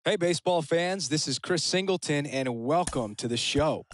Hey, baseball fans, this is Chris Singleton, and welcome to the show.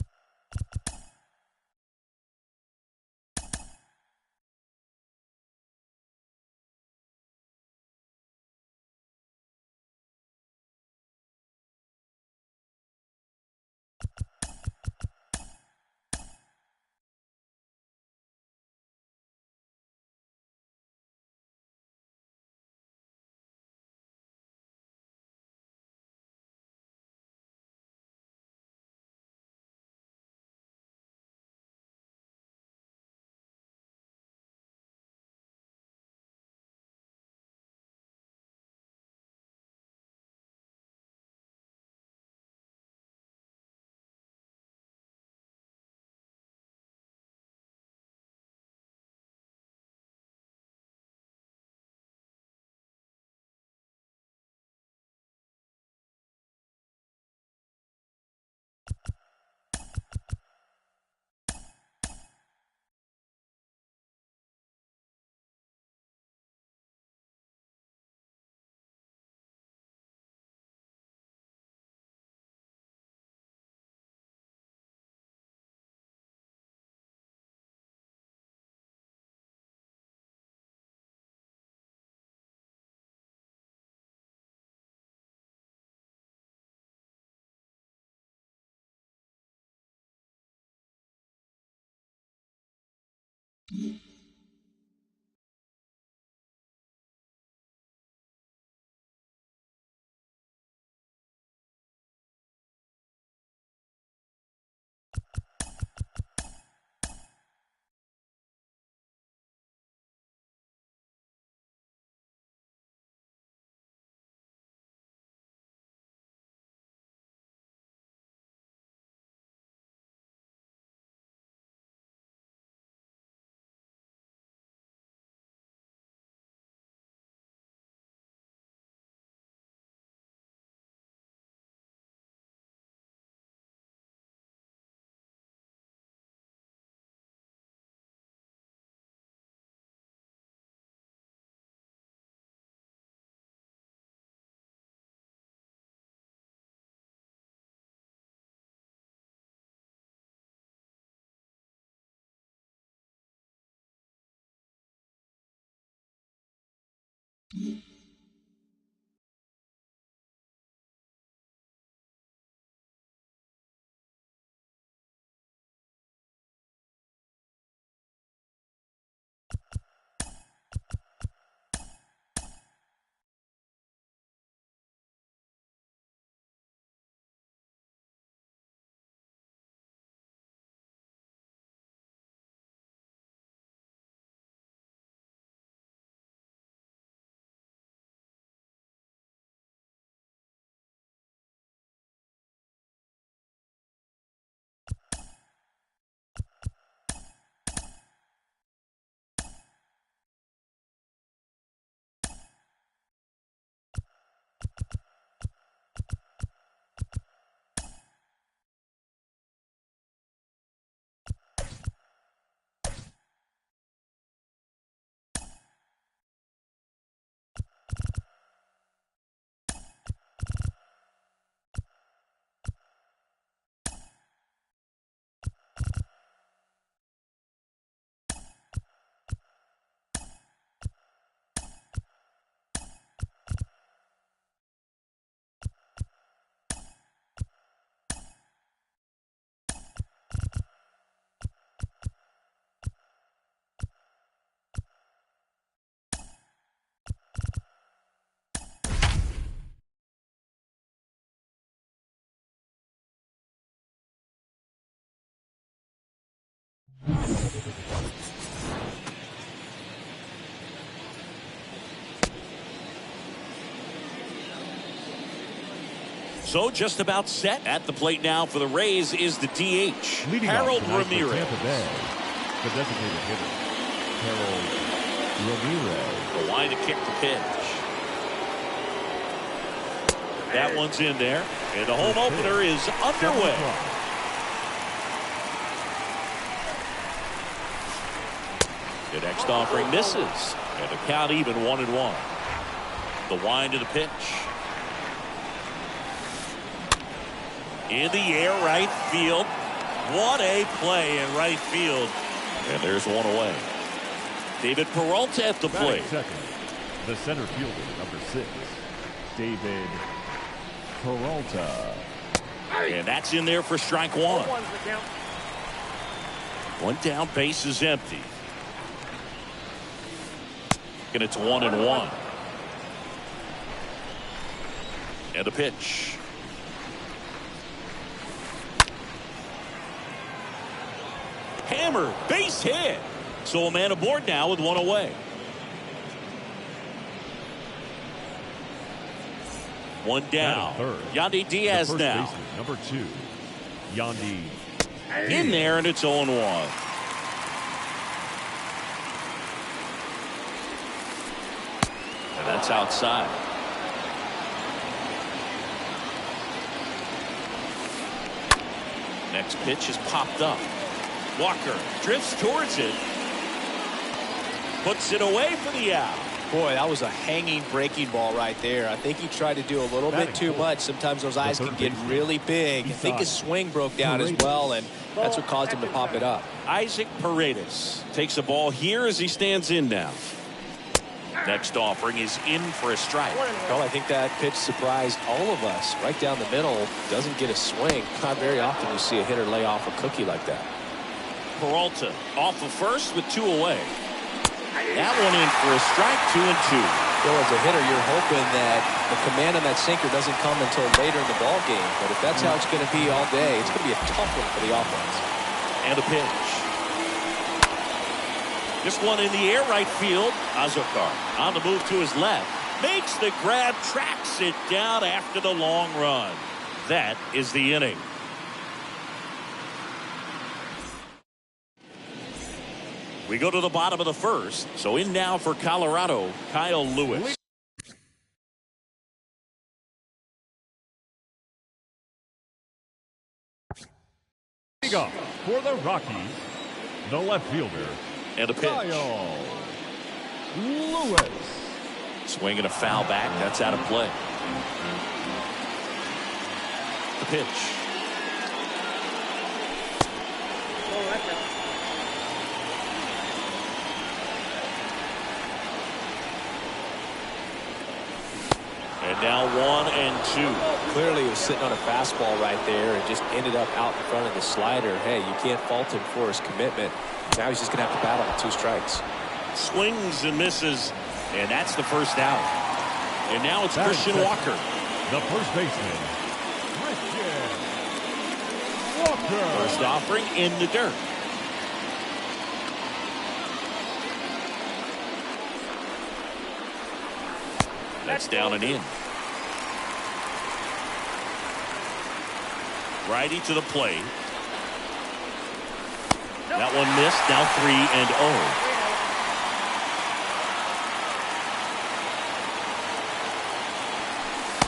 So just about set at the plate now for the Rays is the DH, Harold Ramirez. The designated hitter, Harold Ramirez. The line to kick the pitch. That one's in there, and the home opener is underway. The next offering misses, and the count even 1-1. The wind to the pitch. In the air, right field. What a play in right field. And there's one away. David Peralta at the plate. Second, the center fielder, number 6, David Peralta. And that's in there for strike one. One down, base is empty. And it's 1-1. And a pitch. Hammer, base hit. So a man aboard now with one away. One down. Yandy Diaz now. Baseman, number 2, Yandy. In there, and it's 0-1. And that's outside. Next pitch is popped up. Walker drifts towards it. Puts it away for the out. Boy, that was a hanging breaking ball right there. I think he tried to do a little bit too much. Sometimes those eyes can get really big. I think his swing broke down as well, and that's what caused him to pop it up. Isaac Paredes takes a ball here as he stands in now. Next offering is in for a strike. Well, I think that pitch surprised all of us. Right down the middle, doesn't get a swing. Not very often you see a hitter lay off a cookie like that. Peralta off of first with 2 away. That one in for a strike, 2-2. Well, as a hitter, you're hoping that the command on that sinker doesn't come until later in the ball game. But if that's how it's going to be all day, it's going to be a tough one for the offense. And a pitch. This one in the air, right field. Azokar on the move to his left. Makes the grab, tracks it down after the long run. That is the inning. We go to the bottom of the first. So in now for Colorado, Kyle Lewis. Off for the Rockies, the left fielder, And a pitch. Kyle Lewis. Swing and a foul back. That's out of play. The pitch. And now 1-2. Clearly he was sitting on a fastball right there and just ended up out in front of the slider. Hey, you can't fault him for his commitment. Now he's just going to have to battle with 2 strikes. Swings and misses, and that's the first out. And now it's Christian Walker. The first baseman, Christian Walker. First offering in the dirt. That's down and in. Righty to the plate. That one missed. Now 3-0.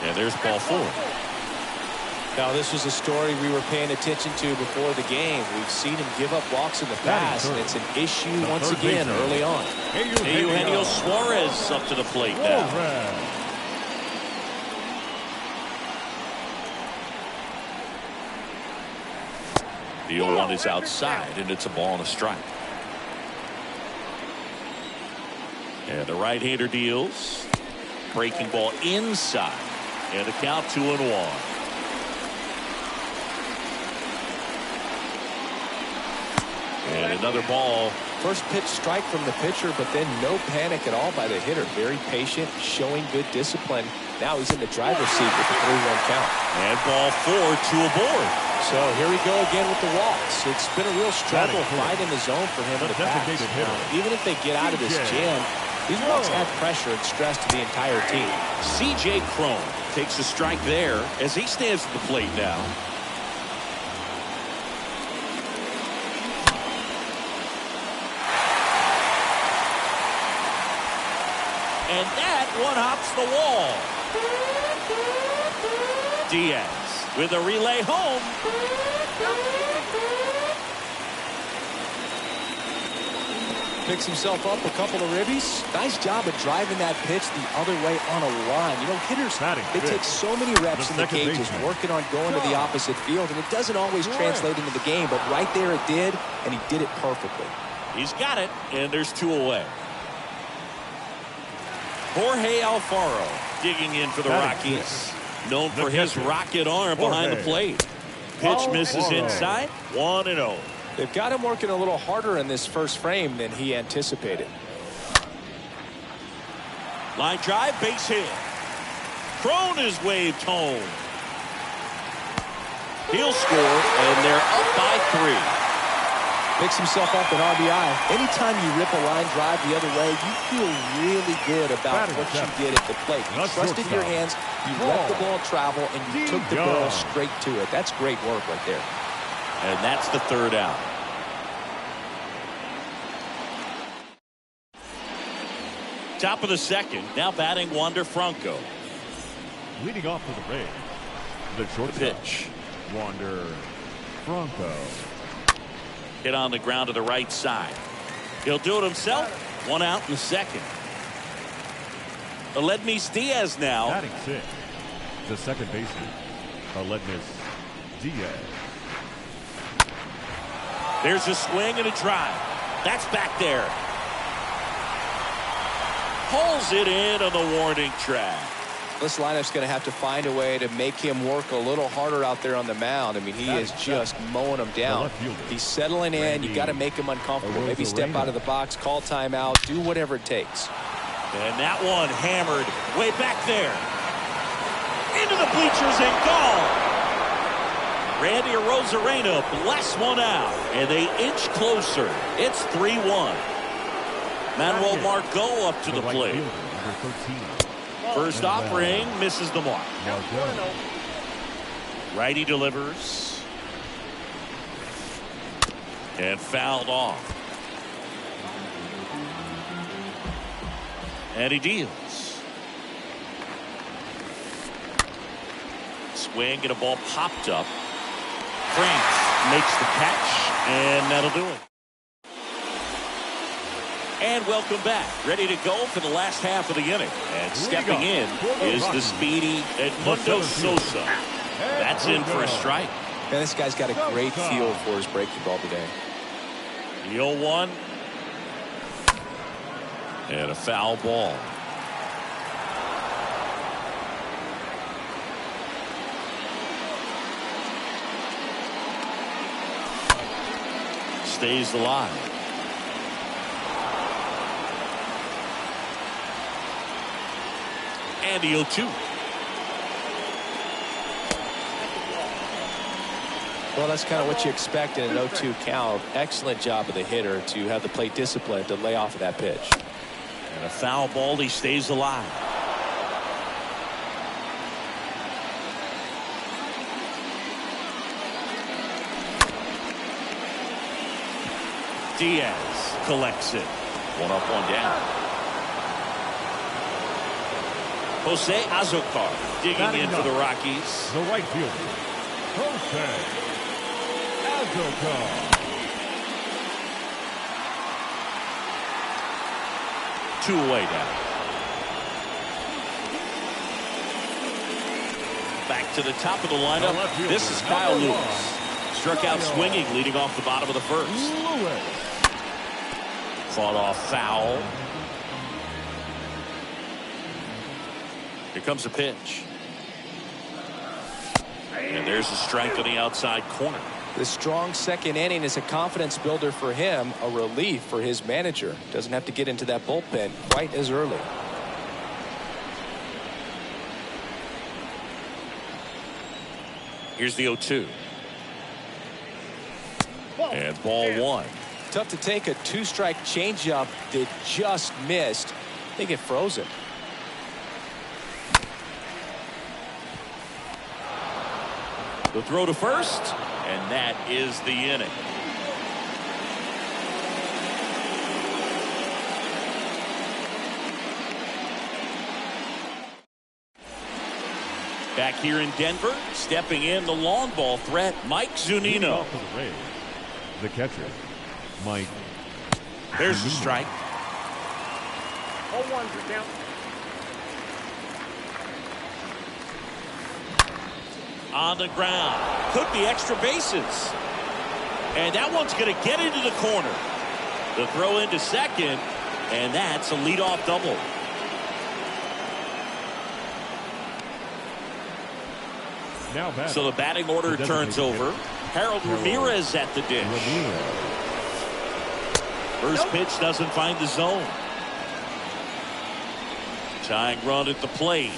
And there's ball 4. Now, this was a story we were paying attention to before the game. We've seen him give up walks in the past, and it's an issue once again early on. Eugenio Suarez up to the plate now. The 0-1 is outside, and it's a ball and a strike. And the right-hander deals. Breaking ball inside. And the count 2-1. And another ball. First pitch strike from the pitcher, but then no panic at all by the hitter. Very patient, showing good discipline. Now he's in the driver's seat with the 3-1 count. And ball 4, 2 aboard. So here we go again with the walks. It's been a real struggle finding the zone for him in the past. Even if they get out of this jam, these walks add pressure and stress to the entire team. C.J. Cron takes a strike there as he stands at the plate now. And that one hops the wall. Diaz with a relay home. Picks himself up a couple of ribbies. Nice job of driving that pitch the other way on a line. You know, hitters, they take so many reps in the cages working on going to the opposite field, and it doesn't always translate into the game, but right there it did, and he did it perfectly. He's got it, and there's 2 away. Jorge Alfaro digging in for the Rockies. Known for his rocket arm behind the plate. Pitch misses inside. 1-0. They've got him working a little harder in this first frame than he anticipated. Line drive, base hit. Crone is waved home. He'll score, and they're up by 3. Picks himself up an RBI. Anytime you rip a line drive the other way, you feel really good about what you did at the plate. You trusted your hands, you let the ball travel, and you took the ball straight to it. That's great work right there. And that's the 3rd out. Top of the 2nd. Now batting Wander Franco. Leading off for the Rays, the short pitch. Wander Franco. Hit on the ground to the right side. He'll do it himself. 1 out in the 2nd. Aledmys Diaz now. Batting 6th, the second baseman, Aledmys Diaz. There's a swing and a drive. That's back there. Pulls it in on the warning track. This lineup's going to have to find a way to make him work a little harder out there on the mound. I mean, he is just mowing them down. He's settling in. You got to make him uncomfortable. Maybe step out of the box, call timeout, do whatever it takes. And that one hammered way back there. Into the bleachers and gone. Randy Arozarena blasts one out, and they inch closer. It's 3-1. Manuel Margot up to the plate. First offering misses the mark. Righty delivers. And fouled off. And he deals. Swing and a ball popped up. Franks makes the catch, and that'll do it. And welcome back. Ready to go for the last half of the inning. And stepping in is the speedy Edmundo Sosa. That's in for a strike. Man, this guy's got a great feel for his breaking ball today. The 0-1. And a foul ball. Stays alive. And the 0-2. Well, that's kind of what you expect in an 0-2 count. Excellent job of the hitter to have the plate discipline to lay off of that pitch. And a foul ball. He stays alive. Diaz collects it. 1 up, 1 down. Jose Azocar digging in for the Rockies. The right fielder, Jose Azocar. Two away now. Back to the top of the lineup. This is Kyle Lewis. Struck out swinging, leading off the bottom of the first. Fought off foul. Here comes a pitch. And there's a strike on the outside corner. The strong second inning is a confidence builder for him, a relief for his manager. Doesn't have to get into that bullpen quite as early. Here's the 0-2. And ball 1. Tough to take a 2-strike changeup that just missed. I think it froze him. The throw to first, and that is the inning. Back here in Denver, stepping in the long ball threat, Mike Zunino. The catcher, Mike There's the strike. 0-1 for count. On the ground. Could be extra bases. And that one's going to get into the corner. The throw into second, and that's a leadoff double. Now so the batting order turns over. Harold Ramirez at the dish. First pitch doesn't find the zone. Tying run at the plate.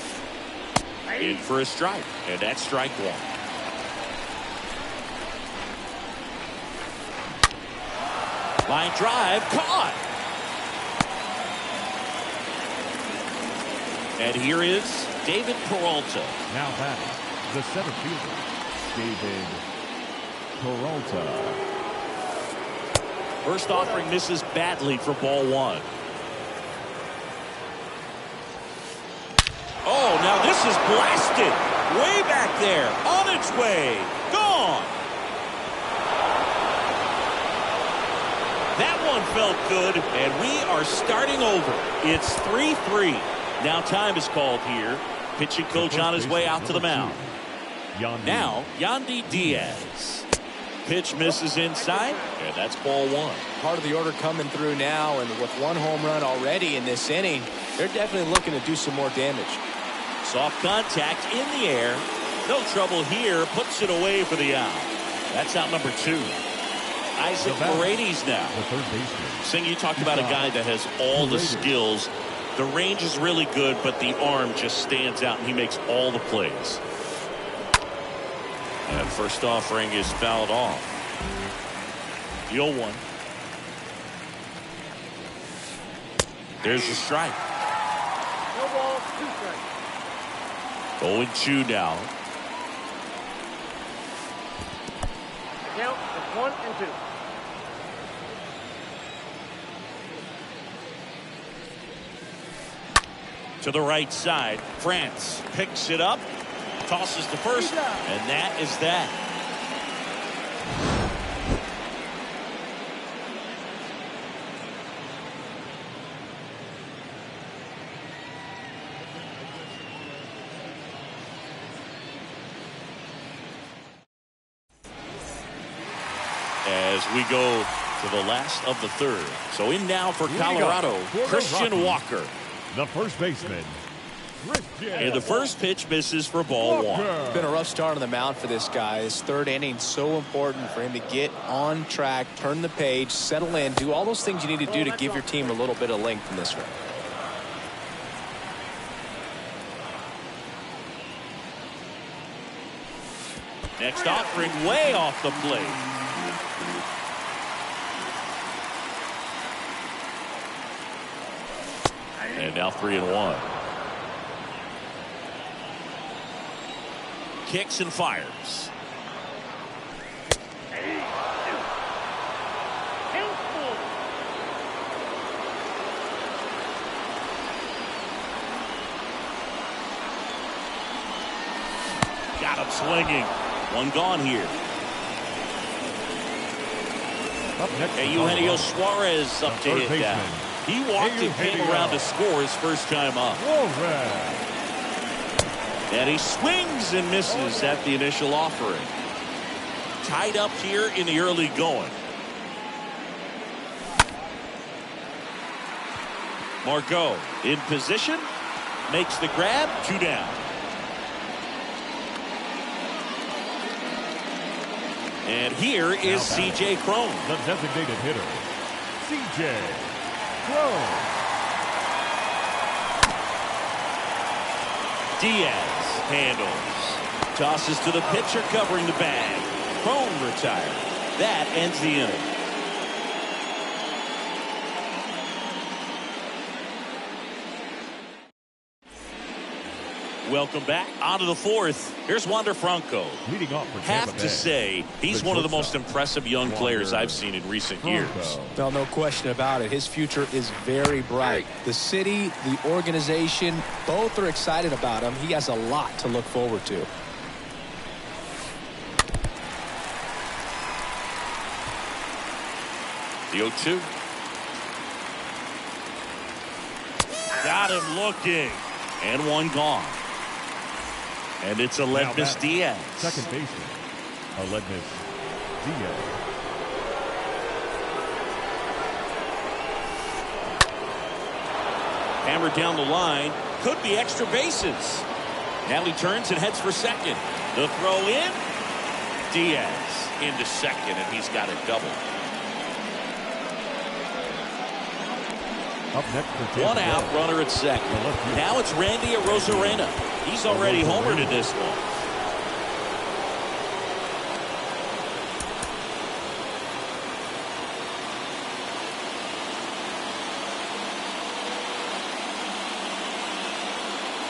In for a strike, and that's strike one. Line drive, caught. And here is David Peralta. Now batting, the center fielder, David Peralta. First offering misses badly for ball one. Oh, now this is blasted. Way back there. On its way. Gone. That one felt good, and we are starting over. It's 3-3. Now time is called here. Pitching coach on his way out to the mound. Now, Yandy Diaz. Pitch misses inside, and that's ball one. Part of the order coming through now, and with one home run already in this inning, they're definitely looking to do some more damage. Soft contact in the air. No trouble here. Puts it away for the out. That's out number two. Isaac Paredes now. The third baseman. Sing, you talked about a guy that has all the skills. The range is really good, but the arm just stands out, and he makes all the plays. And first offering is fouled off. The 0-1. There's the strike. No ball, 2 strikes. 0-2 now. Count is 1-2. To the right side. France picks it up. Tosses to first. And that is that. As we go to the last of the third. So in now for Colorado, Christian Walker. The first baseman, Christian. And the first pitch misses for ball one. It's been a rough start on the mound for this guy. His third inning, so important for him to get on track, turn the page, settle in, do all those things you need to do to give your team a little bit of length in this one. Next offering way off the plate. And now 3-1. Kicks and fires. Got him swinging. One gone here. Up next, and Eugenio Suarez up to hit down. He walked and came around to score his first time up. And he swings and misses at the initial offering. Tied up here in the early going. Margot in position. Makes the grab. 2 down. And here is C.J. Cron. The designated hitter, C.J. Cron. Diaz handles. Tosses to the pitcher covering the bag. Cron retired. That ends the inning. Welcome back. On to the fourth. Here's Wander Franco. Leading off for Have to say, he's one of the most impressive young players I've seen in recent years. Well, no question about it. His future is very bright. The city, the organization, both are excited about him. He has a lot to look forward to. The 0-2. Got him looking. And one gone. And it's Aledmus Diaz. Second baseman, Aledmus Diaz. Hammered down the line. Could be extra bases. Now he turns and heads for second. The throw in. Diaz into second, and he's got a double. Up next for One out, runner at second. Now it's Randy Arozarena. He's already homered in this one.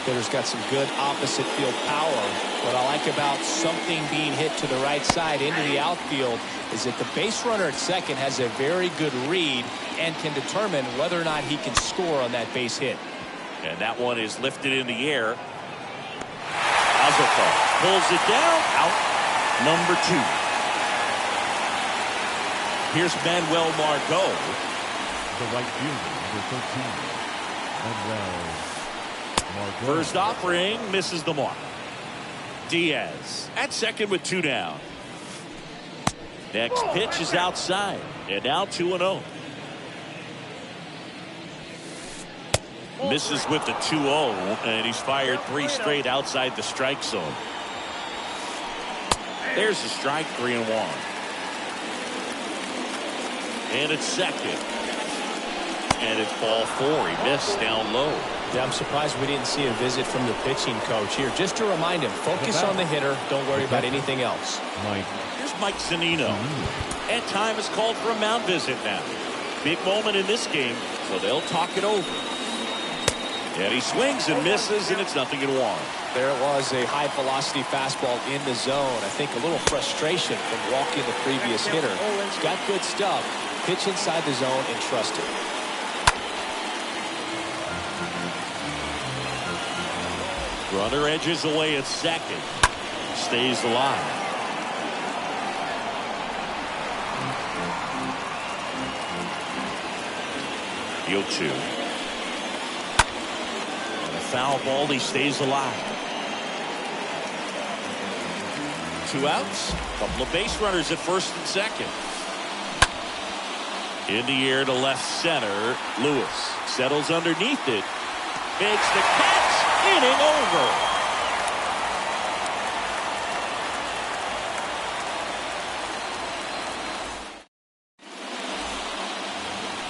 Hitter's got some good opposite field power. What I like about something being hit to the right side into the outfield is that the base runner at second has a very good read and can determine whether or not he can score on that base hit. And that one is lifted in the air. Azoka pulls it down. Out. Number 2. Here's Manuel Margot. The right fielder, number 13. Manuel Margot. First offering misses the mark. Diaz at second with 2 down. Next pitch is outside. And now 2-0. Misses with the 2-0, and he's fired 3 straight outside the strike zone. There's the strike, 3-1. And it's second. And it's ball 4. He missed down low. Yeah, I'm surprised we didn't see a visit from the pitching coach here. Just to remind him, focus on the hitter. Don't worry about anything else. Here's Mike Zunino. And time is called for a mound visit now. Big moment in this game, so they'll talk it over. And he swings and misses, and it's 0-1. There it was, a high-velocity fastball in the zone. I think a little frustration from walking the previous hitter. He's got good stuff. Pitch inside the zone and trust it. Runner edges away at second. Stays alive. The 0-2. And a foul ball. He stays alive. 2 outs. Couple of base runners at first and second. In the air to left center. Lewis settles underneath it. Makes the catch. Inning over.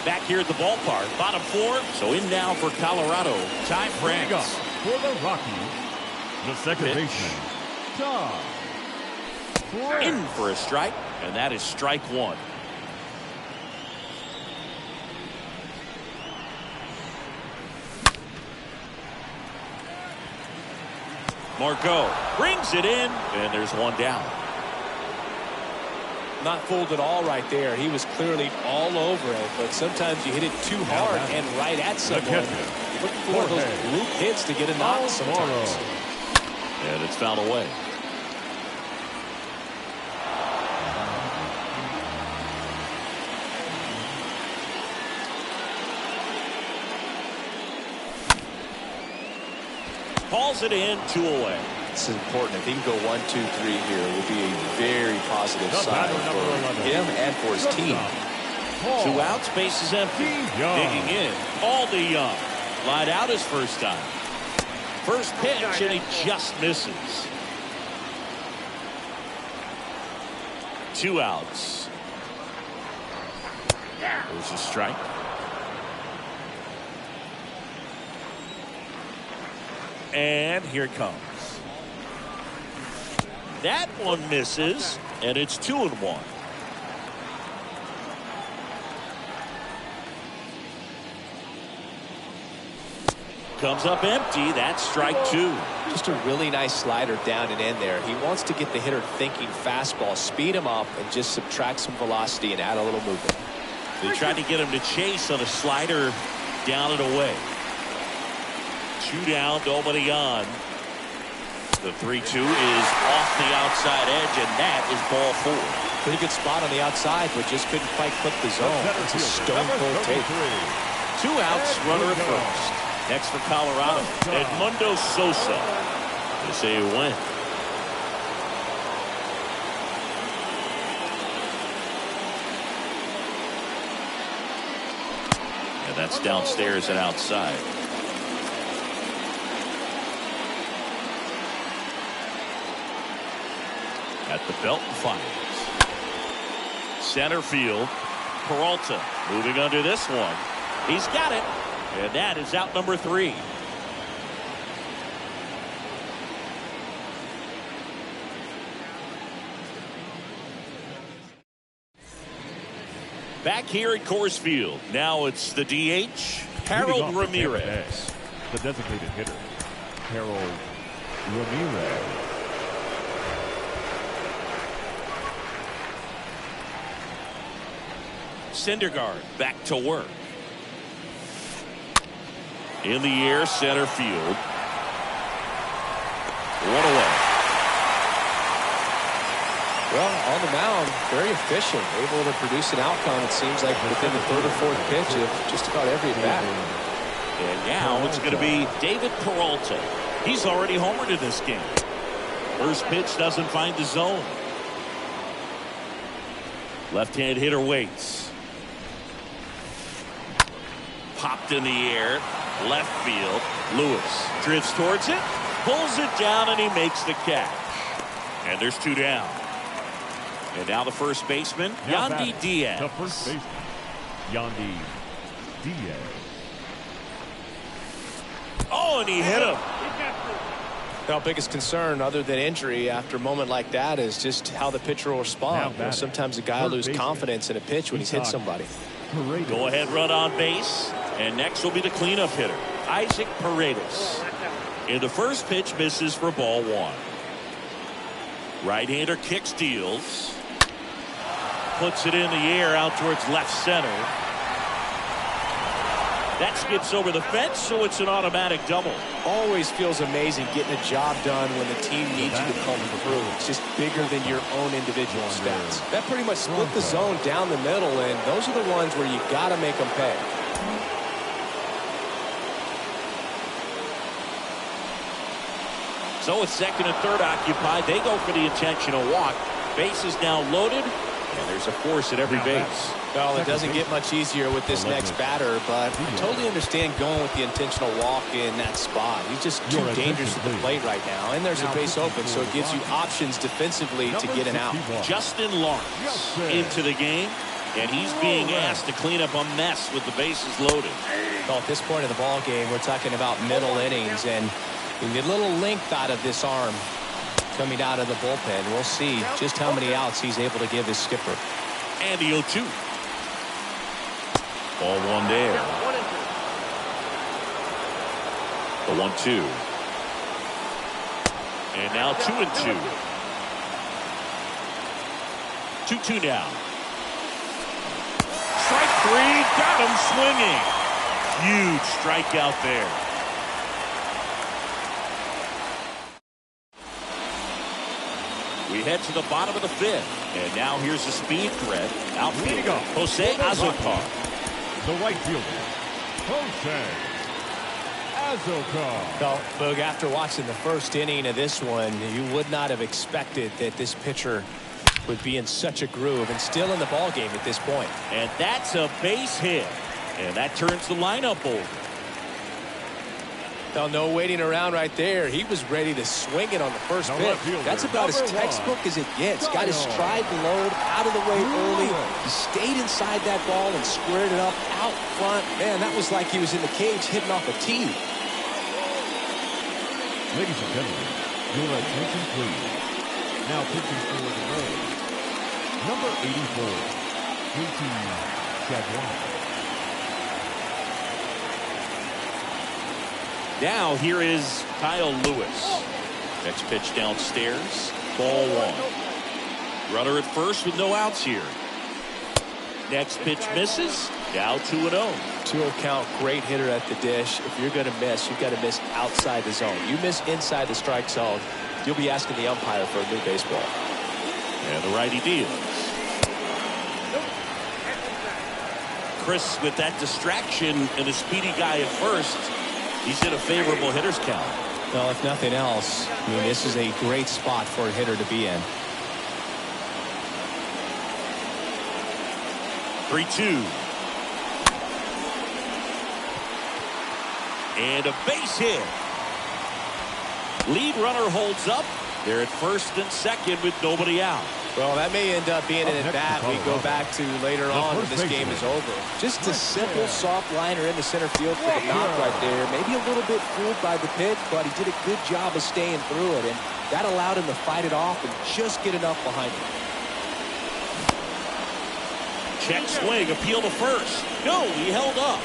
Back here at the ballpark, bottom 4. So in now for Colorado, Ty France. For the Rockies, the second baseman, Ty France. In for a strike, and that is strike 1. Margot brings it in, and there's 1 down. Not fooled at all right there. He was clearly all over it, but sometimes you hit it too hard and right at someone. Look for those loop hits to get a knock sometimes. And it's fouled away. Calls it in, 2 away. This is important. If he can go 1, 2, 3 here, it would be a very positive sign for him and for his team. 2 outs, base is empty. Digging in, Aldi Young. Lied out his first time. First pitch, and he just misses. 2 outs. There's a strike. And here it comes. That one misses, and it's 2-1. Comes up empty. That's strike 2. Just a really nice slider down and in there. He wants to get the hitter thinking fastball, speed him up, and just subtract some velocity and add a little movement. They tried to get him to chase on a slider down and away. 2 down, nobody on. The 3-2 is off the outside edge, and that is ball 4. Pretty good spot on the outside, but just couldn't quite clip the zone. It's a stone cold tape. 2 outs, runner at first. Next for Colorado, Edmundo Sosa. They say he went. And that's downstairs and outside. At the belt and fires. Center field. Peralta moving under this one. He's got it. And that is out number 3. Back here at Coors Field. Now it's the DH, Harold Ramirez. The designated hitter, Harold Ramirez. Syndergaard back to work. In the air, center field. 1 away. Well, on the mound, very efficient, able to produce an outcome, it seems like, within the 3rd or 4th pitch of just about every at-bat. And now it's going to be David Peralta. He's already homered in this game. First pitch doesn't find the zone. Left-hand hitter waits. Popped in the air. Left field. Lewis drifts towards it. Pulls it down, and he makes the catch. And there's 2 down. And now the first baseman, Yandy Diaz. The first baseman, Yandy Diaz. Oh, and he hit him. Our biggest concern, other than injury, after a moment like that, is just how the pitcher will respond. You know, sometimes a guy will lose confidence in a pitch when he's hit somebody. Go ahead, run on base. And next will be the cleanup hitter, Isaac Paredes. In the first pitch, misses for ball 1. Right-hander kick steals. Puts it in the air out towards left center. That skips over the fence, so it's an automatic double. Always feels amazing getting a job done when the team needs you to come through. It's just bigger than your own individual stats. That pretty much split the zone down the middle, and those are the ones where you got to make them pay. So it's second and third occupied. They go for the intentional walk. Base is now loaded, and there's a force at every base. Well, it doesn't get much easier with this next batter, but I totally understand going with the intentional walk in that spot. He's just too dangerous at the plate right now, and there's a base open, so it gives you options defensively to get an out. Justin Lawrence into the game, and he's being asked to clean up a mess with the bases loaded. Well, at this point of the ball game, we're talking about middle innings, and you get a little length out of this arm coming out of the bullpen. We'll see just how many outs he's able to give his skipper. And the 0-2. Ball 1 there. The 1-2. And now 2-2. 2-2 now. Strike 3. Got him swinging. Huge strikeout there. We head to the bottom of the 5th. And now here's the speed threat. Outfielder Jose Azocar. The right fielder, Jose Azocar. Well, Boog, after watching the first inning of this one, you would not have expected that this pitcher would be in such a groove and still in the ball game at this point. And that's a base hit. And that turns the lineup over. Well, no waiting around right there. He was ready to swing it on the first pitch. That's about as textbook as it gets. Got his stride load out of the way early. He stayed inside that ball and squared it up out front. Man, that was like he was in the cage hitting off a tee. Ladies and gentlemen, your attention please. Now pitching for the Rays, number 84, JT Chagrin. Now here is Kyle Lewis. Next pitch downstairs. Ball 1. Runner at first with no outs here. Next pitch misses. Now 2-0. 2-0 count. Great hitter at the dish. If you're going to miss, you've got to miss outside the zone. You miss inside the strike zone, you'll be asking the umpire for a new baseball. And the righty deals. Chris with that distraction and a speedy guy at first. He's in a favorable hitter's count. Well, if nothing else, I mean, this is a great spot for a hitter to be in. 3-2. And a base hit. Lead runner holds up. They're at first and second with nobody out. Well, that may end up being an at-bat we go back to later on when this game is over. Just a simple, soft liner in the center field for the knock right there. Maybe a little bit fooled by the pitch, but he did a good job of staying through it, and that allowed him to fight it off and just get enough behind him. Check swing, appeal to first. No, he held up.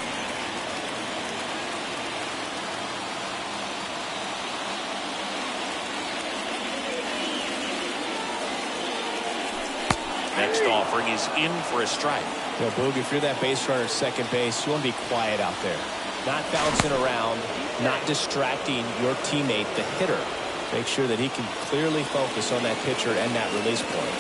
Next offering is in for a strike. You know, Boog, if you're that base runner at second base, you want to be quiet out there. Not bouncing around, not distracting your teammate, the hitter. Make sure that he can clearly focus on that pitcher and that release point.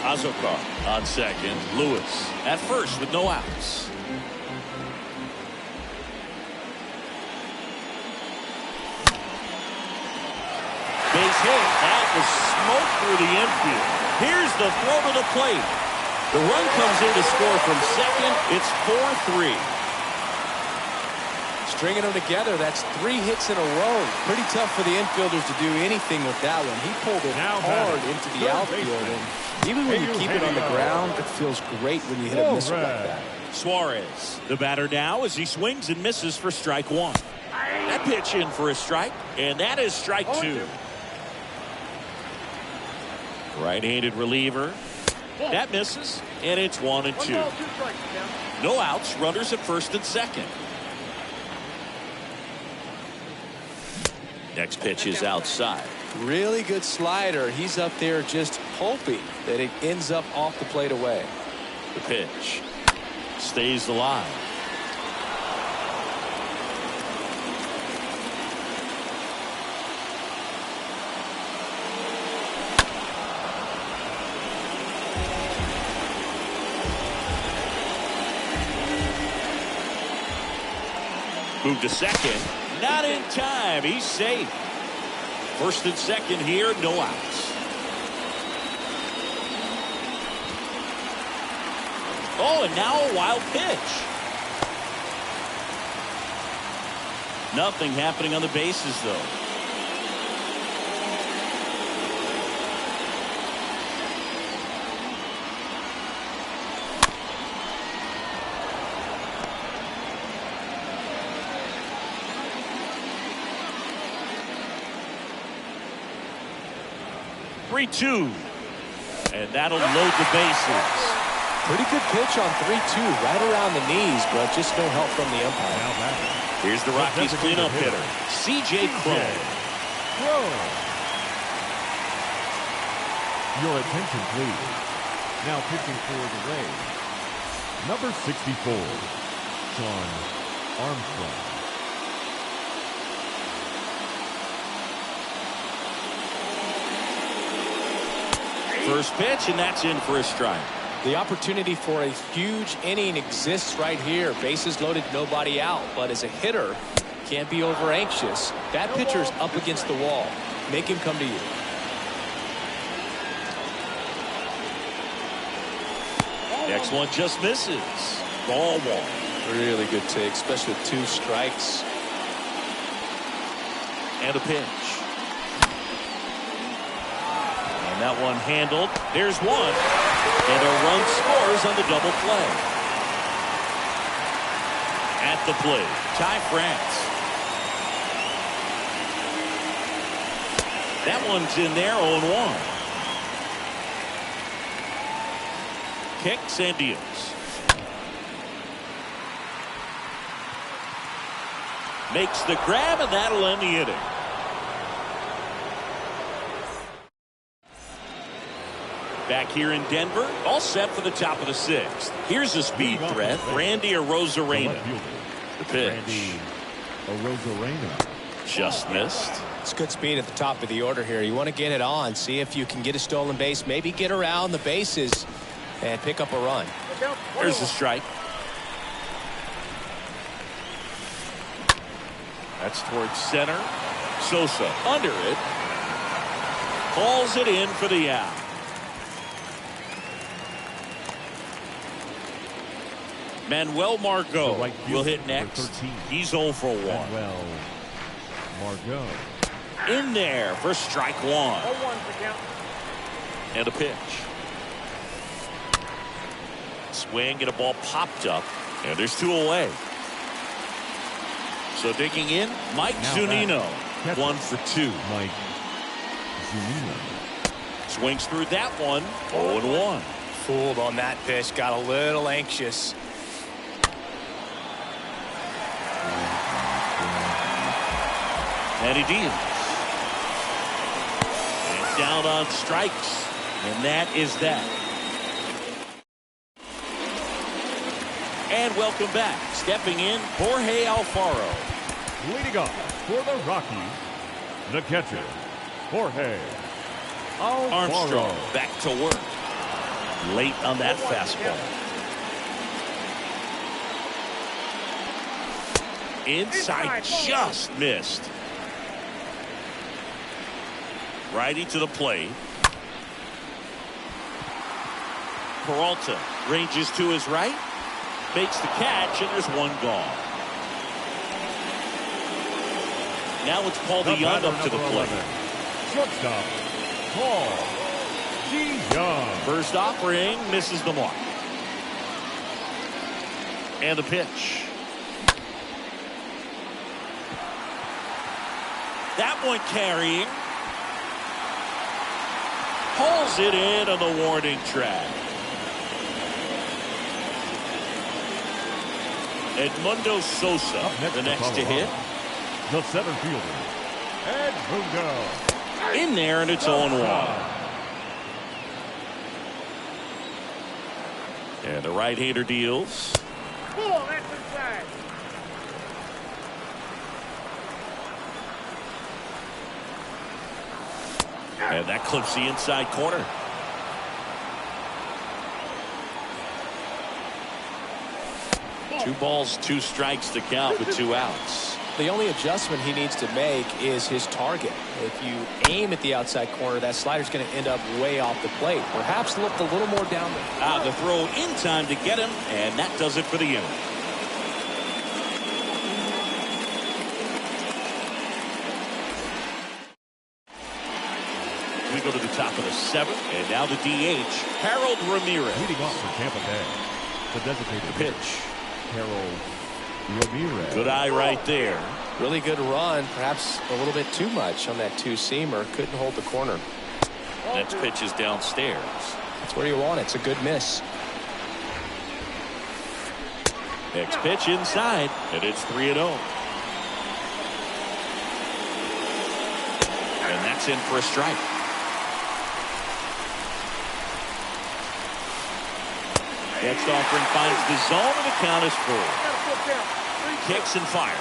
Azokar on second. Lewis at first with no outs. Base hit. That was smoke through the infield. Here's the throw to the plate. The run comes in to score from second. It's 4-3. Stringing them together, that's 3 hits in a row. Pretty tough for the infielders to do anything with that one. He pulled it hard into the outfield. And even when you keep it on the ground, it feels great when you hit a missile like that. Suarez, the batter now as he swings and misses for strike one. That pitch in for a strike, and that is strike two. Right-handed reliever. That misses, and it's 1-2. No outs, runners at first and second. Next pitch is outside. Really good slider. He's up there just hoping that it ends up off the plate away. The pitch stays alive. Move to second. Not in time. He's safe. First and second here, no outs. Oh, and now a wild pitch. Nothing happening on the bases, though. And that'll load the bases. Pretty good pitch on 3-2, right around the knees, but just no help from the umpire. Here's the Rockies cleanup hitter, C.J. Cron. Your attention, please. Now pitching for the Rays, number 64, Sean Armstrong. First pitch, and that's in for a strike. The opportunity for a huge inning exists right here. Bases loaded, nobody out. But as a hitter, can't be over anxious. That pitcher's up against the wall. Make him come to you. Next one just misses. Ball one. Really good take, especially with 2 strikes. And a pitch. That one handled. There's one. And a run scores on the double play. At the plate, Ty France. That one's in there, 0-1. Kicks and deals. Makes the grab, and that'll end the inning. Back here in Denver, all set for the top of the 6th. Here's a speed threat, Randy Arozarena. The pitch. Randy Arozarena. Just missed. It's good speed at the top of the order here. You want to get it on, see if you can get a stolen base, maybe get around the bases and pick up a run. There's the strike. That's towards center. Sosa under it. Calls it in for the out. Manuel Margot right will hit next. 13. He's 0 for 1. Well, Margot. In there for strike 1. 0-1 for count. And a pitch. Swing and a ball popped up. And there's 2 away. So digging in, Mike Now Zunino. back. 1 for 2. Mike Zunino. Swings through that one. 0-1. Fooled on that pitch, got a little anxious. And he deals. And down on strikes. And that is that. And welcome back. Stepping in, Jorge Alfaro. Leading off for the Rockies, the catcher, Jorge Alfaro. Armstrong back to work. Late on that fastball. Inside, just missed. Righty to the plate. Peralta ranges to his right. Makes the catch, and there's 1 gone. Now it's Paul DeYoung up to the plate. Shortstop, Paul DeYoung. First offering misses the mark. And the pitch. That one carrying. Pulls it in on the warning track. Edmundo Sosa, the next to hit. The center fielder, Edmundo. In there, and it's 0-1. And the right-hander deals. Pull, that's inside. And that clips the inside corner. Two balls, 2 strikes to count with 2 outs. The only adjustment he needs to make is his target. If you aim at the outside corner, that slider's going to end up way off the plate. Perhaps look a little more down the... The throw in time to get him, and that does it for the inning. We go to the top of the 7th, and now the DH, Harold Ramirez. Leading off for Tampa Bay, the designated Pitch. Harold Ramirez. Good eye right there. Really good run, perhaps a little bit too much on that 2-seamer. Couldn't hold the corner. Next pitch is downstairs. That's where you want it. It's a good miss. Next pitch inside, and it's 3-0. And that's in for a strike. Next offering finds the zone, and the count is full. Kicks and fires.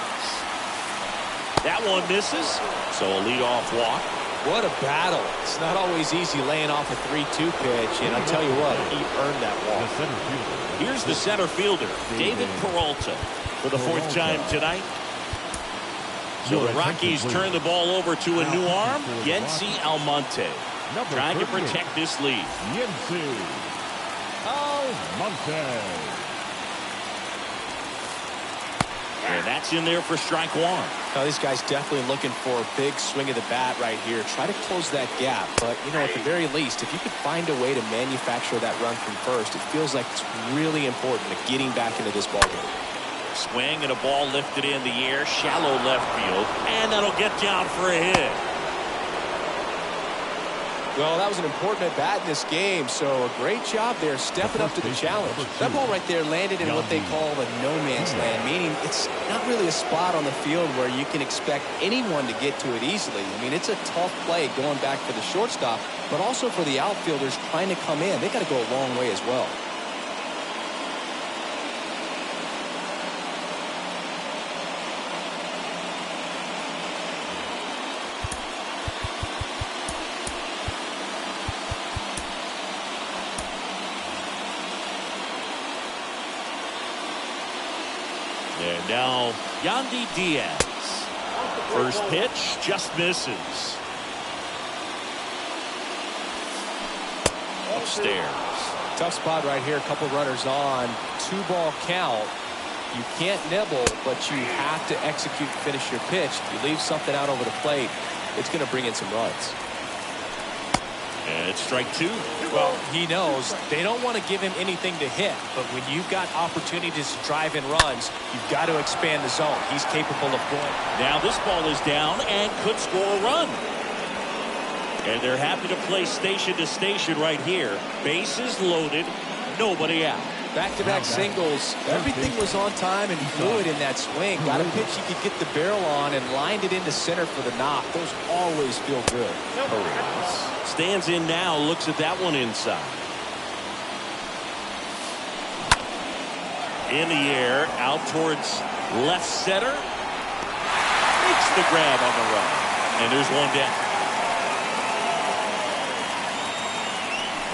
That one misses, so a leadoff walk. What a battle. It's not always easy laying off a 3-2 pitch, and I'll tell you what, he earned that The walk. center fielder. Here's the center fielder, David Peralta, for the 4th time tonight. So the Rockies turn the ball over to a new arm, Yency Almonte, trying to protect this lead. Yency Almonte. And that's in there for strike 1. Now, these guys definitely looking for a big swing of the bat right here. Try to close that gap. But, you know, at the very least, if you could find a way to manufacture that run from first, it feels like it's really important to getting back into this ballgame. Swing and a ball lifted in the air, shallow left field, and that'll get down for a hit. Well, that was an important at bat in this game, so a great job there stepping up to the challenge. That ball right there landed in what they call a no man's land, meaning it's not really a spot on the field where you can expect anyone to get to it easily. I mean, it's a tough play going back for the shortstop, but also for the outfielders trying to come in. They got to go a long way as well. And now Yandy Diaz. First pitch just misses. Upstairs. Tough spot right here. A couple runners on. 2-ball count. You can't nibble, but you have to execute and finish your pitch. If you leave something out over the plate, it's going to bring in some runs. And it's strike 2. Well, he knows they don't want to give him anything to hit, but when you've got opportunities to drive in runs, you've got to expand the zone. He's capable of going. Now this ball is down and could score a run. And they're happy to play station to station right here. Bases loaded, nobody out. Back-to-back singles. Everything was on time and fluid in that swing. Got a pitch he could get the barrel on and lined it into center for the knock. Those always feel good. Stands in now, looks at that one inside. In the air, out towards left center. Makes the grab on the run. And there's one down.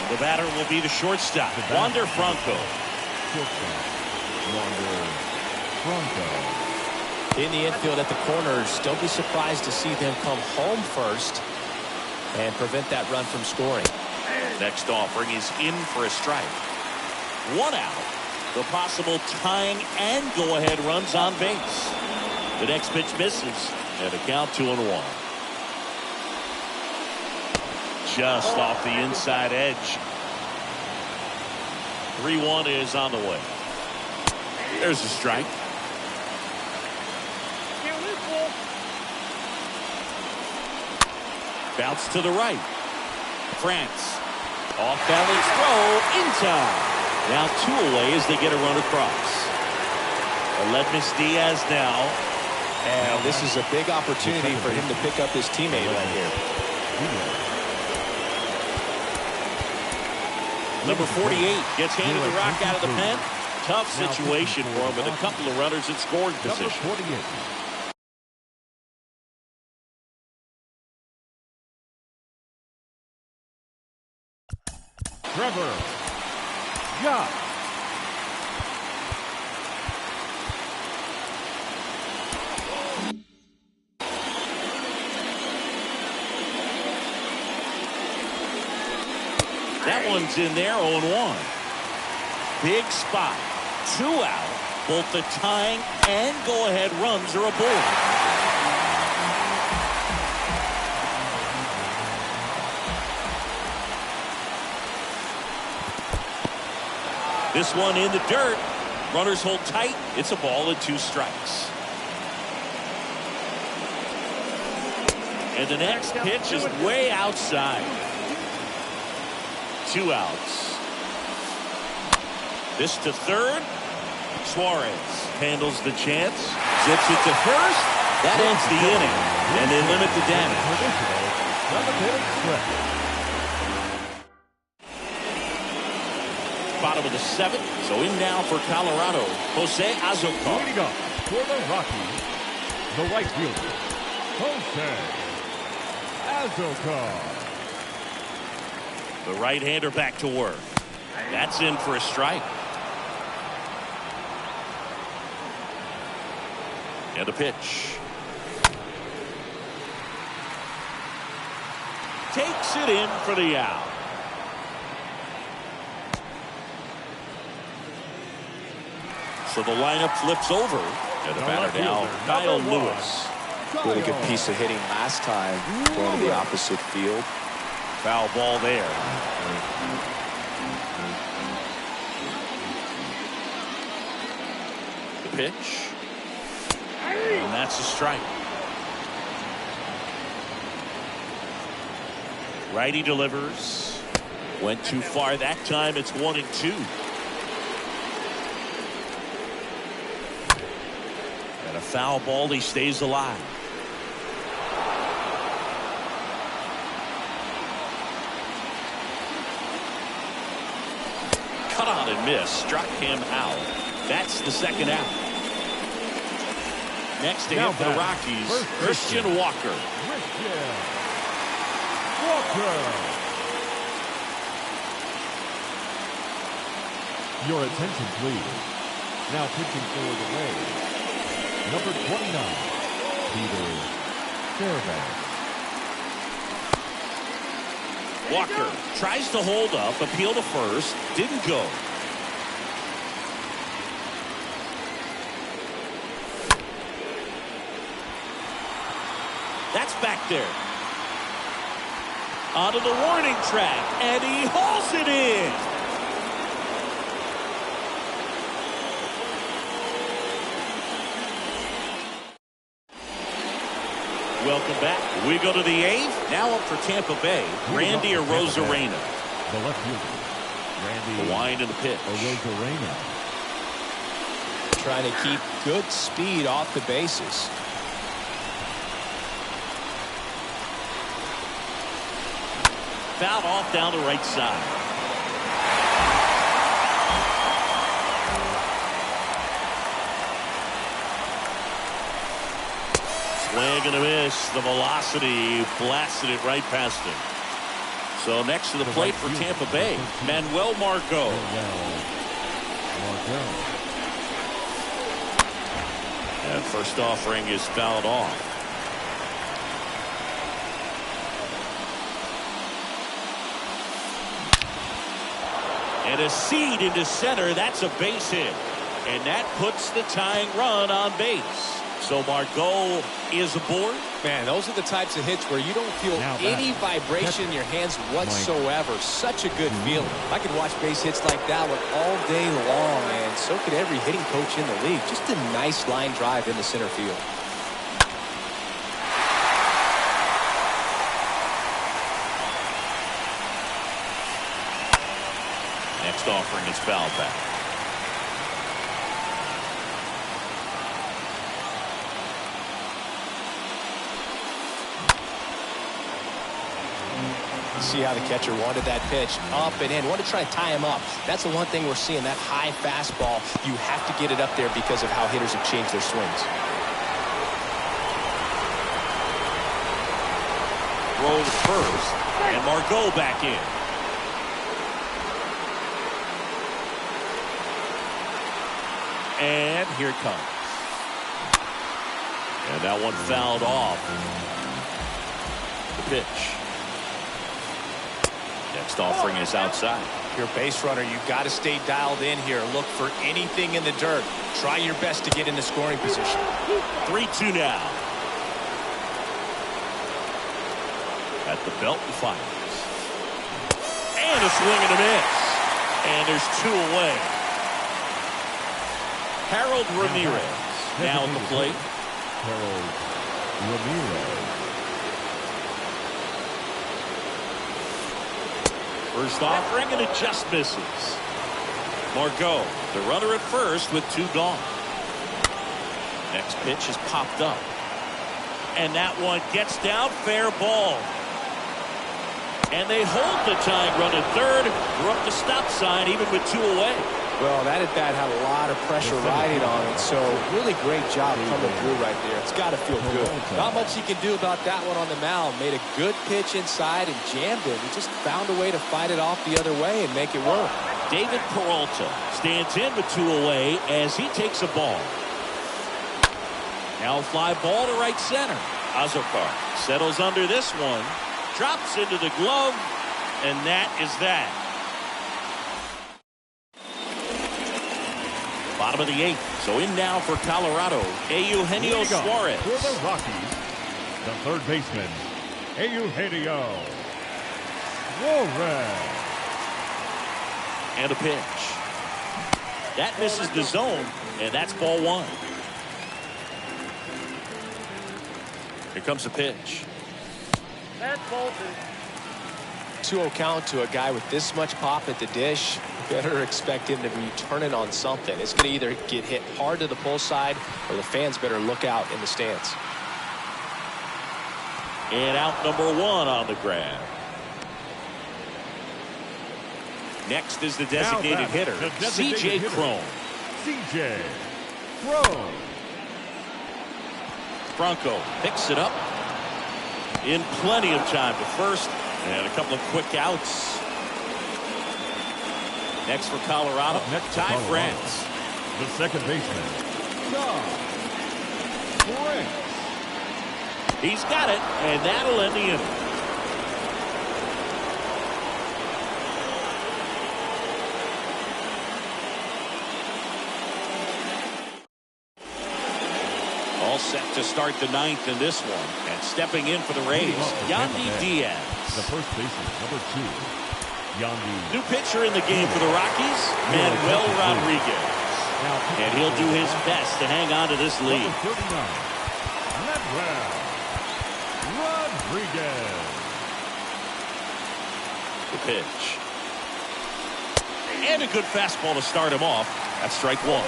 And the batter will be the shortstop, Wander Franco. In the infield at the corners, don't be surprised to see them come home first and prevent that run from scoring. Next offering is in for a strike. 1 out. The possible tying and go-ahead runs on base. The next pitch misses, and a count 2-1. Just off the inside edge. 3-1 is on the way. There's a strike. Bounce to the right. France. Off balance throw in time. Now 2 away as they get a run across. Aledmus Diaz now. And this is a big opportunity for him to pick up his teammate right here. Number 48 gets handed the rock out of the pen. Tough situation for him with a couple of runners in scoring position. Number 48. Trevor. Yeah. That one's in there, 0-1. Big spot. 2 out. Both the tying and go-ahead runs are aboard. This one in the dirt. Runners hold tight. It's a ball and 2 strikes. And the next pitch is way outside. 2 outs. This to third. Suarez handles the chance. Zips it to first. That ends the inning. And they limit the damage. Bottom of the 7th. So in now for Colorado, Jose Azocar. Leading up for the Rockies, the right fielder, Jose Azocar. The right-hander back to work. That's in for a strike. And the pitch. Takes it in for the out. So the lineup flips over. And the batter now, Kyle Lewis. Really good piece of hitting last time going to the opposite field. Foul ball there. The pitch. And that's a strike. Righty delivers. Went too far that time. It's 1-2. And a foul ball. He stays alive. Cut on and miss. Struck him out. That's the 2nd out. Next to him for the Rockies, Christian Walker. Your attention, please. Now pitching for the Rays, Number 29, Peter Fairbanks. Walker tries to hold up, appeal to first, didn't go. That's back there. Onto the warning track, and he hauls it in. Welcome back. We go to the 8th. Now up for Tampa Bay, Randy Arozarena. The left fielder, Randy. The wind in the pitch. Arozarena. Trying to keep good speed off the bases. Fouled off down the right side. Swing and a miss. The velocity blasted it right past him. So next to the plate for Tampa Bay, Manuel Margot. And first offering is fouled off. And a seed into center. That's a base hit. And that puts the tying run on base. So Margot is aboard. Man, those are the types of hits where you don't feel any vibration in your hands whatsoever. Such a good feeling. I could watch base hits like that one all day long, and so could every hitting coach in the league. Just a nice line drive in the center field. Next offering is fouled back. See how the catcher wanted that pitch up and in. Want to try to tie him up. That's the one thing we're seeing, that high fastball. You have to get it up there because of how hitters have changed their swings. Roll to first, and Margot back in. And here it comes. And that one fouled off. The pitch. Next offering is outside. If you're a base runner, you've got to stay dialed in here. Look for anything in the dirt. Try your best to get in the scoring position. 3-2 now. At the belt and fires. And a swing and a miss. And there's 2 away. Harold Ramirez now at the plate. Harold Ramirez. First offering and it just misses. Margot, the runner at first with 2 gone. Next pitch is popped up. And that one gets down, fair ball. And they hold the tying run at third. We're up the stop sign even with 2 away. Well, that at bat had a lot of pressure riding on it, so really great job coming through right there. It's got to feel good. Not much he can do about that one on the mound. Made a good pitch inside and jammed it. He just found a way to fight it off the other way and make it work. David Peralta stands in with 2 away as he takes a ball. Now fly ball to right center. Azokar settles under this one. Drops into the glove, and that is that. Bottom of the 8th. So in now for Colorado, Eugenio Suarez. For the Rockies, the third baseman, Eugenio Suarez. And a pitch. That misses the zone, and that's ball 1. Here comes the pitch. That's bolted. 2-0 count to a guy with this much pop at the dish. Better expect him to be turning on something. It's going to either get hit hard to the pull side or the fans better look out in the stands. And out number 1 on the grab. Next is the designated hitter, C.J. Cron. C.J. Cron. Bronco picks it up in plenty of time to first, and a couple of quick outs. Next for Colorado, Ty France. The second baseman, Ty He's got it, and that'll end the inning. All set to start the ninth in this one. And stepping in for the Rays, Yandy Diaz. The first baseman, number 2, Yandy. New pitcher in the game for the Rockies, Manuel Rodriguez. And he'll do his best to hang on to this lead. Number 39, Manuel Rodriguez. The pitch. And a good fastball to start him off. That's strike one.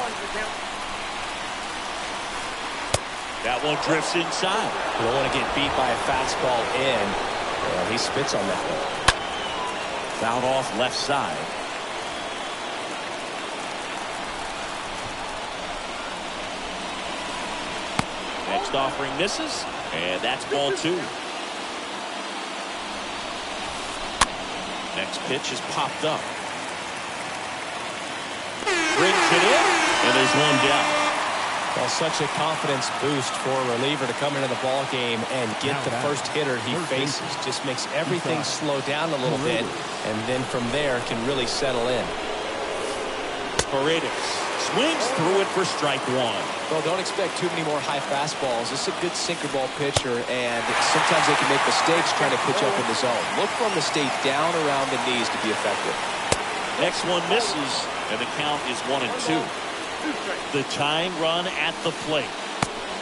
That one drifts inside. You don't want to get beat by a fastball in. Well, he spits on that one. Fouled off left side. Next offering misses, and that's ball 2. Next pitch is popped up. Brings it in, and there's one down. Well, such a confidence boost for a reliever to come into the ball game and get the first hitter he faces. Just makes everything slow down a little bit, and then from there can really settle in. Paredes swings through it for strike 1. Well, don't expect too many more high fastballs. This is a good sinker ball pitcher, and sometimes they can make mistakes trying to pitch up in the zone. Look for him to stay down around the knees to be effective. Next one misses, and the count is 1-2. The tying run at the plate.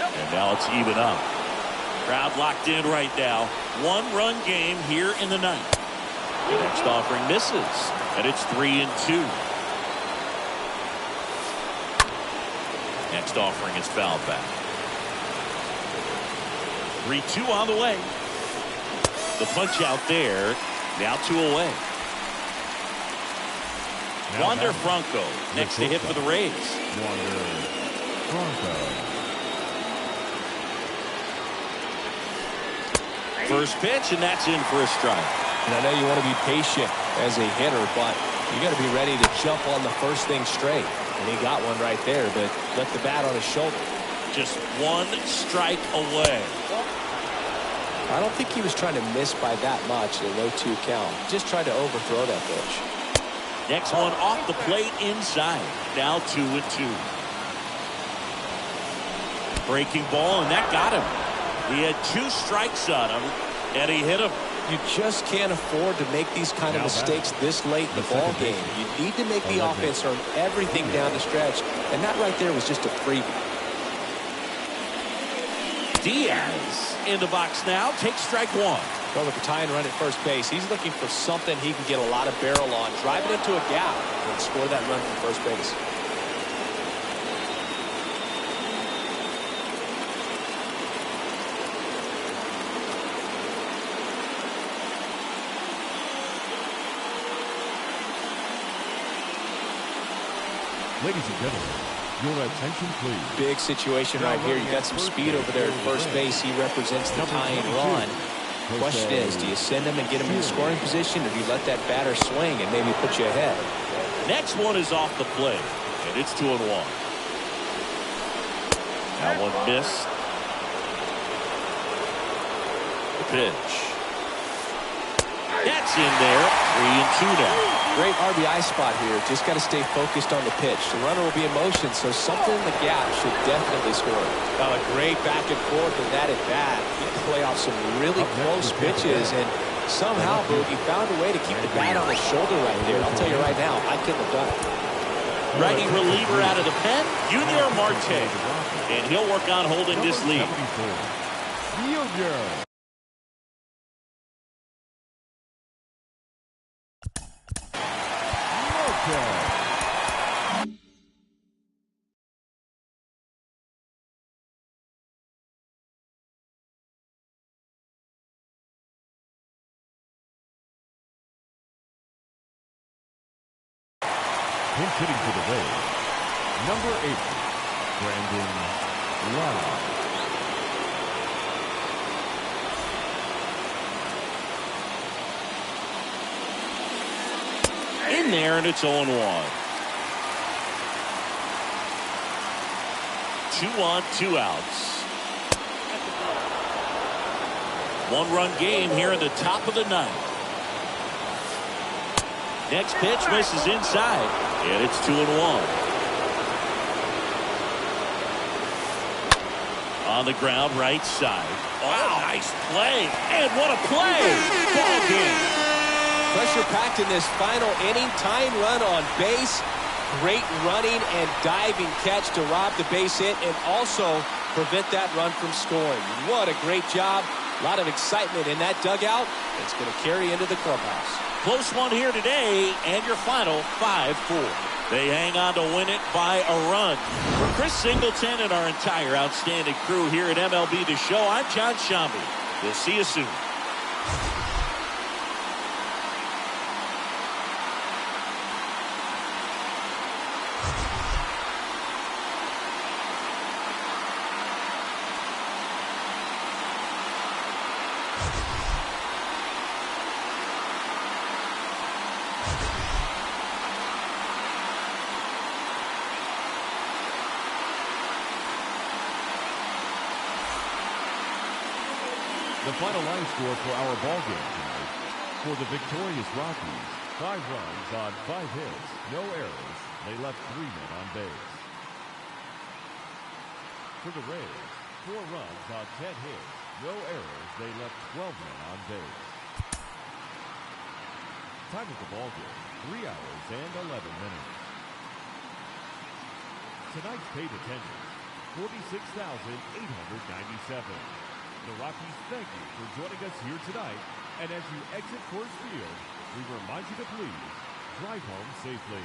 And now it's even up. Crowd locked in right now. 1-run game here in the ninth. The next offering misses, and it's 3-2. Next offering is fouled back. 3-2 on the way. The punch out there. Now 2 away. Wander Franco next to hit for the Rays. Wander Franco. First pitch, and that's in for a strike. And I know you want to be patient as a hitter, but you got to be ready to jump on the first thing straight. And he got one right there, but left the bat on his shoulder. Just 1 strike away. I don't think he was trying to miss by that much in a 0-2 count. Just tried to overthrow that pitch. Next one off the plate inside. Now 2-2. Breaking ball, and that got him. He had 2 strikes on him, and he hit him. You just can't afford to make these kind of mistakes this late in the ball game. You need to make the offense earn everything down the stretch, and that right there was just a freebie. Diaz in the box now. Takes strike 1. Well, with the tying run at first base, he's looking for something he can get a lot of barrel on, drive it into a gap, and score that run from first base. Ladies and gentlemen, your attention please. Big situation right here. You got some speed over there at first base. He represents the tying run. The question is, do you send him and get him in scoring position, or do you let that batter swing and maybe put you ahead? Next one is off the plate, and it's 2-1. Now one missed. The pitch. That's in there. 3-2 now. Great RBI spot here. Just got to stay focused on the pitch. The runner will be in motion, so something in the gap should definitely score. Now a great back and forth with that at bat. He play off some really close pitches, and somehow Boogie found a way to keep the bat on his shoulder right there. I'll tell you right now, I couldn't have done it. Righty reliever out of the pen, Junior Marte, and he'll work on holding this lead. Junior. Pinch hitting for the Rays, number 8, Brandon Lara. In there, and it's 0-1. 2 on, 2 outs. One-run game here in the top of the ninth. Next pitch misses inside, and it's 2-1. On the ground, right side. Oh, nice play. And what a play. Ball game. Pressure packed in this final inning. Tying run on base. Great running and diving catch to rob the base hit and also prevent that run from scoring. What a great job. A lot of excitement in that dugout. It's going to carry into the clubhouse. Close one here today, and your final 5-4. They hang on to win it by a run. For Chris Singleton and our entire outstanding crew here at MLB The Show, I'm John Shambi. We'll see you soon. The final line score for our ball game tonight. For the victorious Rockies, 5 runs on 5 hits, no errors. They left 3 men on base. For the Rays, 4 runs on 10 hits, no errors. They left 12 men on base. Time of the ball game, 3 hours and 11 minutes. Tonight's paid attendance, 46,897. The Rockies thank you for joining us here tonight, and as you exit Coors Field, we remind you to please drive home safely.